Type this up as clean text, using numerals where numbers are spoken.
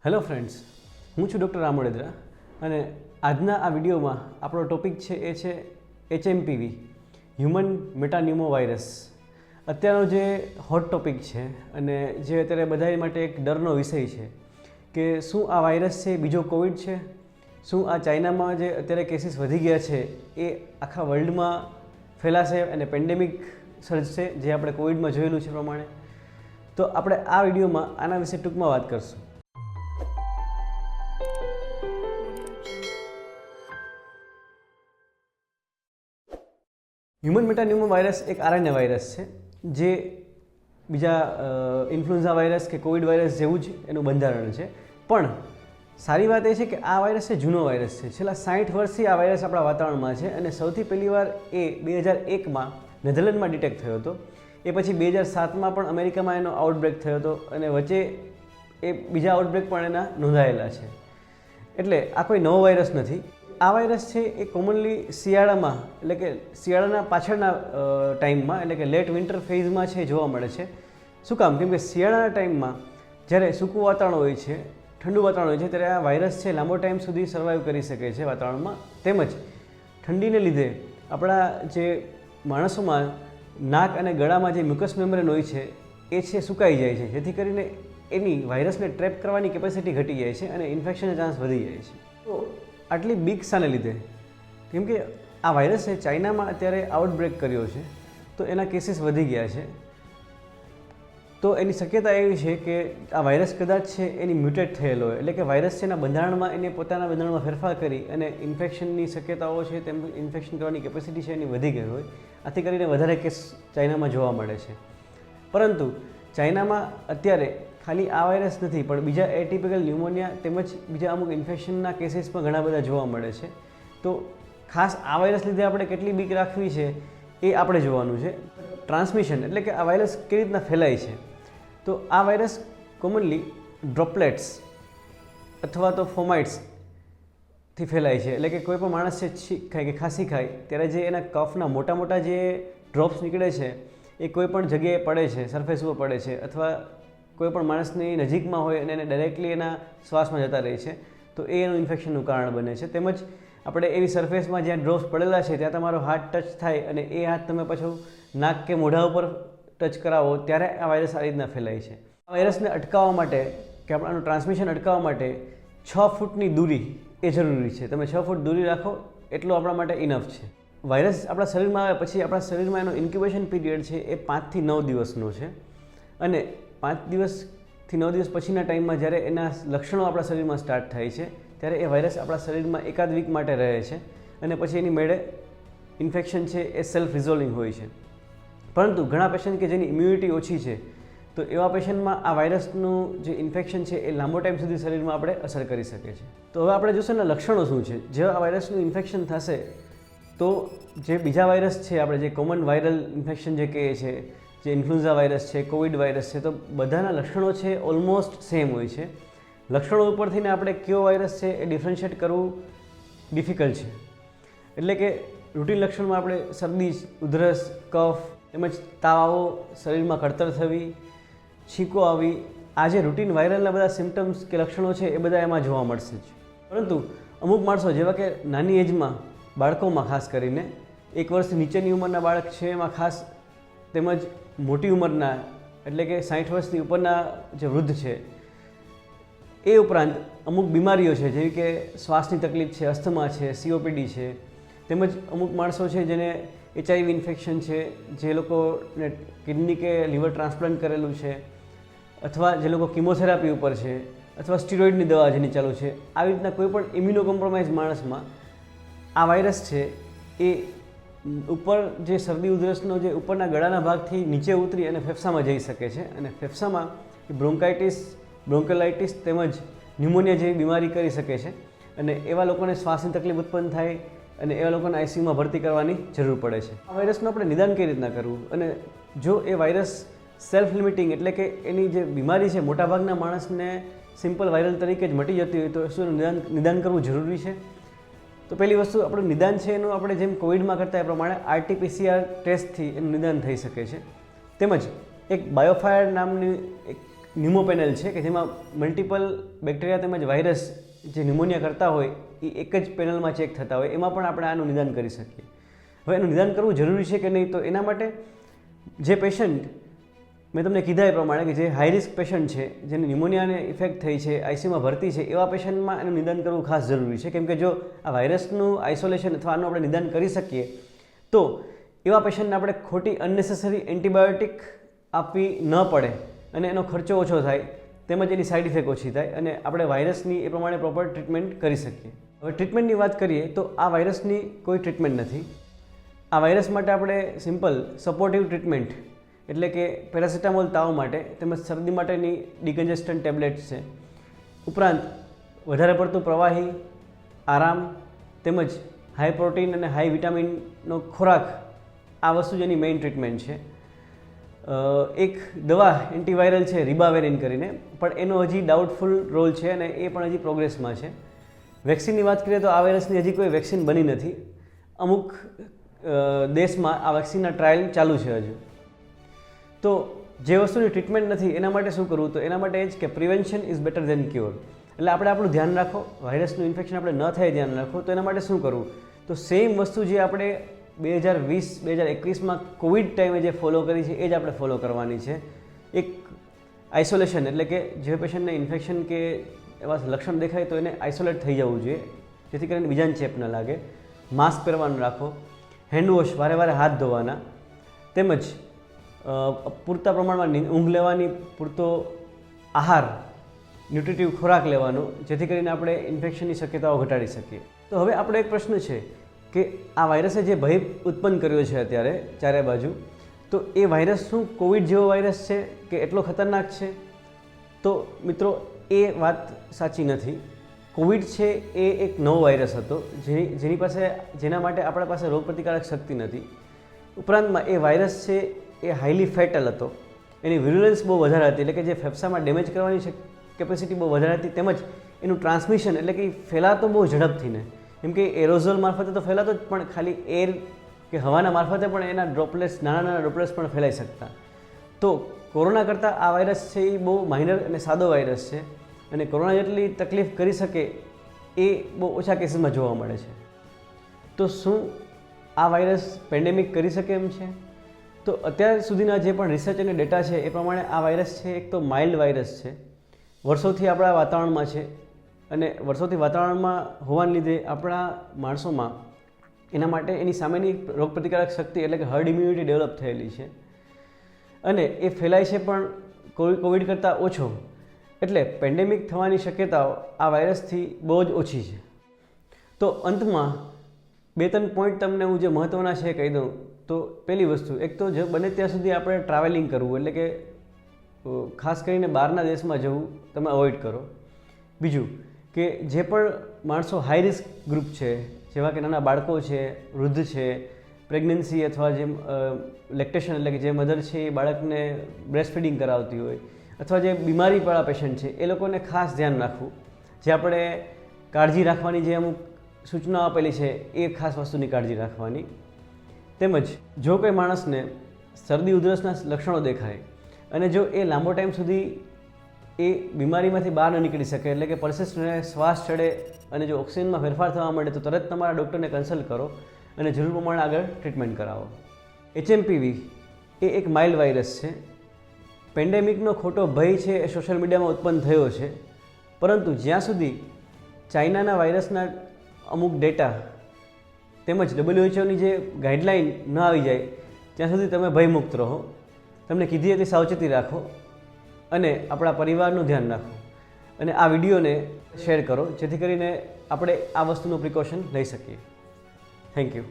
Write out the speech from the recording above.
Hello friends, હું છું doctor રામોડેદરા અને આજના આ વિડીયોમાં આપણો ટૉપિક છે એ છે HMPV હ્યુમન મેટાન્યુમો વાયરસ. અત્યારનો જે હોટ ટૉપિક છે અને જે અત્યારે બધા માટે એક ડરનો વિષય છે કે શું આ વાયરસ છે બીજો કોવિડ છે, શું આ ચાઇનામાં જે અત્યારે કેસીસ વધી ગયા છે એ આખા વર્લ્ડમાં ફેલાશે અને પેન્ડેમિક સર્જશે જે આપણે કોવિડમાં જોયેલું છે પ્રમાણે. તો આપણે આ વિડીયોમાં આના વિશે ટૂંકમાં વાત કરશું. હ્યુમન મેટાન્યુમો વાયરસ એક આરએનએ વાયરસ છે જે બીજા ઇન્ફ્લુએન્ઝા વાયરસ કે કોવિડ વાયરસ જેવું જ એનું બંધારણ છે. પણ સારી વાત એ છે કે આ વાયરસ છે જૂનો વાયરસ છે. છેલ્લા 60 વર્ષથી આ વાયરસ આપણા વાતાવરણમાં છે અને સૌથી પહેલી વાર એ 2001માં નેધરલેન્ડમાં ડિટેક્ટ થયો હતો. એ પછી 2007માં પણ અમેરિકામાં એનો આઉટબ્રેક થયો હતો અને વચ્ચે એ બીજા આઉટબ્રેક પણ એના નોંધાયેલા છે. એટલે આ કોઈ નવો વાયરસ નથી. આ વાયરસ છે એ કોમનલી શિયાળામાં એટલે કે શિયાળાના પાછળના ટાઈમમાં એટલે કે લેટ વિન્ટર ફેઝમાં છે જોવા મળે છે. શું કામ? કેમ કે શિયાળાના ટાઈમમાં જ્યારે સૂકું વાતાવરણ હોય છે, ઠંડુ વાતાવરણ હોય છે, ત્યારે આ વાયરસ છે લાંબો ટાઈમ સુધી સર્વાઈવ કરી શકે છે વાતાવરણમાં. તેમજ ઠંડીને લીધે આપણા જે માણસોમાં નાક અને ગળામાં જે મ્યુકસ મેમ્બ્રેન હોય છે એ છે સુકાઈ જાય છે, જેથી કરીને એની વાયરસને ટ્રેપ કરવાની કેપેસિટી ઘટી જાય છે અને ઇન્ફેક્શનના ચાન્સ વધી જાય છે. તો આટલી બીક શાને લીધે? કેમ કે આ વાયરસે ચાઇનામાં અત્યારે આઉટબ્રેક કર્યો છે તો એના કેસીસ વધી ગયા છે. તો એની શક્યતા એવી છે કે આ વાયરસ કદાચ છે એની મ્યુટેટ થયેલો હોય, એટલે કે વાયરસ છે એના બંધારણમાં એને પોતાના બંધારણમાં ફેરફાર કરી અને ઇન્ફેક્શનની શક્યતાઓ છે તેમ ઇન્ફેક્શન કરવાની કેપેસિટી છે એની વધી ગઈ હોય. આથી કરીને વધારે કેસ ચાઇનામાં જોવા મળે છે. પરંતુ ચાઇનામાં અત્યારે ખાલી આ વાયરસ નથી પણ બીજા એટીપિકલ ન્યુમોનિયા તેમજ બીજા અમુક ઇન્ફેક્શનના કેસીસ પણ ઘણા બધા જોવા મળે છે. તો ખાસ આ વાયરસ લીધે આપણે કેટલી બીક રાખવી છે એ આપણે જોવાનું છે. ટ્રાન્સમિશન એટલે કે આ વાયરસ કેવી રીતના ફેલાય છે. તો આ વાયરસ કોમનલી ડ્રોપલેટ્સ અથવા તો ફોમાઇટ્સથી ફેલાય છે. એટલે કે કોઈ પણ માણસ છે છીંક ખાય કે ખાંસી ખાય ત્યારે જે એના કફના મોટા મોટા જે ડ્રોપ્સ નીકળે છે એ કોઈ પણ જગ્યાએ પડે છે, સરફેસ ઉપર પડે છે અથવા કોઈ પણ માણસની નજીકમાં હોય અને એને ડાયરેક્ટલી એના શ્વાસમાં જતા રહે છે તો એ એનું ઇન્ફેક્શનનું કારણ બને છે. તેમજ આપણે એવી સરફેસમાં જ્યાં ડ્રોપ્સ પડેલા છે ત્યાં તમારો હાથ ટચ થાય અને એ હાથ તમે પાછું નાક કે મોઢા ઉપર ટચ કરાવો ત્યારે આ વાયરસ આ રીતના ફેલાય છે. આ વાયરસને અટકાવવા માટે કે આપણું ટ્રાન્સમિશન અટકાવવા માટે 6 ફૂટની દૂરી એ જરૂરી છે. તમે 6 ફૂટ દૂરી રાખો એટલું આપણા માટે ઇનફ છે. વાયરસ આપણા શરીરમાં આવે પછી આપણા શરીરમાં એનો ઇન્ક્યુબેશન પીરિયડ છે એ 5 થી 9 દિવસનો છે અને 5 દિવસથી 9 દિવસ પછીના ટાઈમમાં જ્યારે એના લક્ષણો આપણા શરીરમાં સ્ટાર્ટ થાય છે ત્યારે એ વાયરસ આપણા શરીરમાં એકાદ વીક માટે રહે છે અને પછી એની મેળે ઇન્ફેક્શન છે એ સેલ્ફ રિઝોલ્વિંગ હોય છે. પરંતુ ઘણા પેશન્ટ કે જેની ઇમ્યુનિટી ઓછી છે તો એવા પેશન્ટમાં આ વાયરસનું જે ઇન્ફેક્શન છે એ લાંબો ટાઈમ સુધી શરીરમાં આપણે અસર કરી શકે છે. તો હવે આપણે જોશું એના લક્ષણો શું છે. જે આ વાયરસનું ઇન્ફેક્શન થશે તો જે બીજા વાયરસ છે આપણે જે કોમન વાયરલ ઇન્ફેક્શન જે કહીએ છીએ, જે ઇન્ફ્લુએન્ઝા વાયરસ છે, કોવિડ વાયરસ છે, તો બધાના લક્ષણો છે ઓલમોસ્ટ સેમ હોય છે. લક્ષણો ઉપરથીને આપણે કયો વાયરસ છે એ ડિફરન્શિએટ કરવું ડિફિકલ્ટ છે. એટલે કે રૂટીન લક્ષણમાં આપણે શરદી, ઉધરસ, કફ તેમજ તાવ આવો, શરીરમાં કળતર થવી, છીંકો આવી, આ જે રૂટીન વાયરલના બધા સિમ્ટમ્સ કે લક્ષણો છે એ બધા એમાં જોવા મળશે જ. પરંતુ અમુક માણસો જેવા કે નાની એજમાં બાળકોમાં ખાસ કરીને 1 વર્ષથી નીચેની ઉંમરના બાળક છે એમાં ખાસ, તેમજ મોટી ઉંમરના એટલે કે 60 વર્ષથી ઉપરના જે વૃદ્ધ છે એ ઉપરાંત અમુક બીમારીઓ છે જેવી કે શ્વાસની તકલીફ છે, અસ્થમા છે, COPD છે, તેમજ અમુક માણસો છે જેને HIV ઇન્ફેક્શન છે, જે લોકોને કિડની કે લીવર ટ્રાન્સપ્લાન્ટ કરેલું છે અથવા જે લોકો કિમોથેરાપી ઉપર છે અથવા સ્ટીરોઇડની દવા જેની ચાલુ છે, આવી રીતના કોઈ પણ ઇમ્યુનો કોમ્પ્રોમાઇઝ માણસમાં આ વાયરસ છે એ ઉપર જે શરદી ઉધરસનો જે ઉપરના ગળાના ભાગથી નીચે ઉતરી અને ફેફસામાં જઈ શકે છે અને ફેફસામાં બ્રોન્કાઇટિસ, બ્રોન્કોલાઇટિસ તેમજ ન્યુમોનિયા જેવી બીમારી કરી શકે છે અને એવા લોકોને શ્વાસની તકલીફ ઉત્પન્ન થાય અને એવા લોકોને ICUમાં ભરતી કરવાની જરૂર પડે છે. આ વાયરસનું આપણે નિદાન કઈ રીતના કરવું અને જો એ વાયરસ સેલ્ફ લિમિટિંગ એટલે કે એની જે બીમારી છે મોટાભાગના માણસને સિમ્પલ વાયરલ તરીકે જ મટી જતી હોય તો શું નિદાન કરવું જરૂરી છે? તો પહેલી વસ્તુ આપણું નિદાન છે એનું આપણે જેમ કોવિડમાં કરતા એ પ્રમાણે RT-PCR ટેસ્ટથી એનું નિદાન થઈ શકે છે. તેમજ એક બાયોફાયર નામની એક ન્યુમોપેનલ છે કે જેમાં મલ્ટિપલ બેક્ટેરિયા તેમજ વાયરસ જે ન્યુમોનિયા કરતા હોય એ એક જ પેનલમાં ચેક થતા હોય, એમાં પણ આપણે આનું નિદાન કરી શકીએ. હવે એનું નિદાન કરવું જરૂરી છે કે નહીં, તો એના માટે જે પેશન્ટ મેં તમને કીધા એ પ્રમાણે કે જે હાઈ રિસ્ક પેશન્ટ છે, જેને ન્યુમોનિયાને ઇફેક્ટ થઈ છે, આઈસીયુમાં ભરતી છે, એવા પેશન્ટમાં એનું નિદાન કરવું ખાસ જરૂરી છે. કેમ કે જો આ વાયરસનું આઇસોલેશન અથવા આનું આપણે નિદાન કરી શકીએ તો એવા પેશન્ટને આપણે ખોટી અનનેસેસરી એન્ટીબાયોટિક આપવી ન પડે અને એનો ખર્ચો ઓછો થાય, તેમજ એની સાઇડ ઇફેક્ટ ઓછી થાય અને આપણે વાયરસની એ પ્રમાણે પ્રોપર ટ્રીટમેન્ટ કરી શકીએ. હવે ટ્રીટમેન્ટની વાત કરીએ તો આ વાયરસની કોઈ ટ્રીટમેન્ટ નથી. આ વાયરસ માટે આપણે સિમ્પલ સપોર્ટિવ ટ્રીટમેન્ટ એટલે કે પેરાસિટામોલ તાવ માટે તેમજ શરદી માટેની ડિકન્જેસ્ટન્ટ ટેબ્લેટ્સ છે. ઉપરાંત વધારે પડતું પ્રવાહી, આરામ તેમજ હાઈ પ્રોટીન અને હાઈ વિટામિનનો ખોરાક, આ વસ્તુ જેની મેઇન ટ્રીટમેન્ટ છે. એક દવા એન્ટીવાયરલ છે રિબાવેરિન કરીને, પણ એનો હજી ડાઉટફુલ રોલ છે અને એ પણ હજી પ્રોગ્રેસમાં છે. વેક્સિનની વાત કરીએ તો આ વાયરસની હજી કોઈ વેક્સિન બની નથી. અમુક દેશમાં આ વેક્સિનના ટ્રાયલ ચાલુ છે હજુ. તો જે વસ્તુની ટ્રીટમેન્ટ નથી એના માટે શું કરવું, તો એના માટે એ જ કે prevention is better than cure. એટલે આપણે આપણું ધ્યાન રાખો, વાયરસનું ઇન્ફેક્શન આપણે ન થાય ધ્યાન રાખો. તો એના માટે શું કરવું, તો સેમ વસ્તુ જે આપણે 2020-2021માં કોવિડ ટાઈમે જે ફોલો કરી છે એ જ આપણે ફોલો કરવાની છે. એક આઇસોલેશન એટલે કે જે પેશન્ટને ઇન્ફેક્શન કે એવા લક્ષણ દેખાય તો એને આઇસોલેટ થઈ જવું જોઈએ, જેથી કરીને બીજાને ચેપ ન લાગે. માસ્ક પહેરવાનું રાખો, હેન્ડવોશ વારે વારે હાથ ધોવાના, તેમજ પૂરતા પ્રમાણમાં ઊંઘ લેવાની, પૂરતો આહાર, ન્યુટ્રિટિવ ખોરાક લેવાનો, જેથી કરીને આપણે ઇન્ફેક્શનની શક્યતાઓ ઘટાડી શકીએ. તો હવે આપણો એક પ્રશ્ન છે કે આ વાયરસે જે ભય ઉત્પન્ન કર્યો છે અત્યારે ચારે બાજુ, તો એ વાયરસ શું કોવિડ જેવો વાયરસ છે કે એટલો ખતરનાક છે? તો મિત્રો એ વાત સાચી નથી. કોવિડ છે એ એક નવો વાયરસ હતો જેના માટે આપણા પાસે રોગપ્રતિકારક શક્તિ નથી. ઉપરાંતમાં એ વાયરસ છે એ હાઈલી ફેટલ હતો, એની વિરુલન્સ બહુ વધારે હતી, એટલે કે જે ફેફસામાં ડેમેજ કરવાની કેપેસિટી બહુ વધારે હતી. તેમજ એનું ટ્રાન્સમિશન એટલે કે ફેલાતો બહુ ઝડપથી ને, કેમ કે એરોઝોલ મારફતે તો ફેલાતો જ, પણ ખાલી એર કે હવાના મારફતે પણ એના ડ્રોપલેટ્સ, નાના નાના ડ્રોપલેટ્સ પણ ફેલાઈ શકતા. તો કોરોના કરતાં આ વાયરસ છે એ બહુ માઇનર અને સાદો વાયરસ છે અને કોરોના જેટલી તકલીફ કરી શકે એ બહુ ઓછા કેસીસમાં જોવા મળે છે. તો શું આ વાયરસ પેન્ડેમિક કરી શકે એમ છે? તો અત્યાર સુધીના જે પણ રિસર્ચ અને ડેટા છે એ પ્રમાણે આ વાયરસ છે એક તો માઇલ્ડ વાયરસ છે, વર્ષોથી આપણા વાતાવરણમાં છે અને વર્ષોથી વાતાવરણમાં હોવાને લીધે આપણા માણસોમાં એના માટે એની સામેની રોગપ્રતિકારક શક્તિ એટલે કે હર્ડ ઇમ્યુનિટી ડેવલપ થયેલી છે અને એ ફેલાય છે પણ કોવિડ કરતાં ઓછો. એટલે પેન્ડેમિક થવાની શક્યતાઓ આ વાયરસથી બહુ જ ઓછી છે. તો અંતમાં 2-3 પોઈન્ટ તમને હું જે મહત્ત્વના છે કહી દઉં. તો પહેલી વસ્તુ, એક તો જો બને ત્યાં સુધી આપણે ટ્રાવેલિંગ કરવું, એટલે કે ખાસ કરીને બહારના દેશમાં જવું તમે અવોઇડ કરો. બીજું કે જે પણ માણસો હાઈ રિસ્ક ગ્રુપ છે, જેવા કે નાના બાળકો છે, વૃદ્ધ છે, પ્રેગ્નન્સી અથવા જે લેક્ટેશન એટલે કે જે મધર છે એ બાળકને બ્રેસ્ટ ફીડિંગ કરાવતી હોય, અથવા જે બીમારીવાળા પેશન્ટ છે એ લોકોને ખાસ ધ્યાન રાખવું. જે આપણે કાળજી રાખવાની જે અમુક સૂચનાઓ આપેલી છે એ ખાસ વસ્તુની કાળજી રાખવાની. તેમજ જો કોઈ માણસને શરદી ઉધરસના લક્ષણો દેખાય અને જો એ લાંબો ટાઈમ સુધી એ બીમારીમાંથી બહાર ન નીકળી શકે, એટલે કે પરસિસ્ટન્ટ શ્વાસ ચડે અને જો ઓક્સિજનમાં ફેરફાર થવા માંડે, તો તરત તમારા ડૉક્ટરને કન્સલ્ટ કરો અને જરૂર પ્રમાણે આગળ ટ્રીટમેન્ટ કરાવો. HMPV એ એક માઇલ્ડ વાયરસ છે. પેન્ડેમિકનો ખોટો ભય છે એ સોશિયલ મીડિયામાં ઉત્પન્ન થયો છે, પરંતુ જ્યાં સુધી ચાઇનાના વાયરસના અમુક ડેટા તેમજ WHOની જે ગાઈડલાઇન ન આવી જાય ત્યાં સુધી તમે ભયમુક્ત રહો. તમને કીધી હતી સાવચેતી રાખો અને આપણા પરિવારનું ધ્યાન રાખો અને આ વિડીયોને શેર કરો, જેથી કરીને આપણે આ વસ્તુનું પ્રિકોશન લઈ શકીએ. Thank you.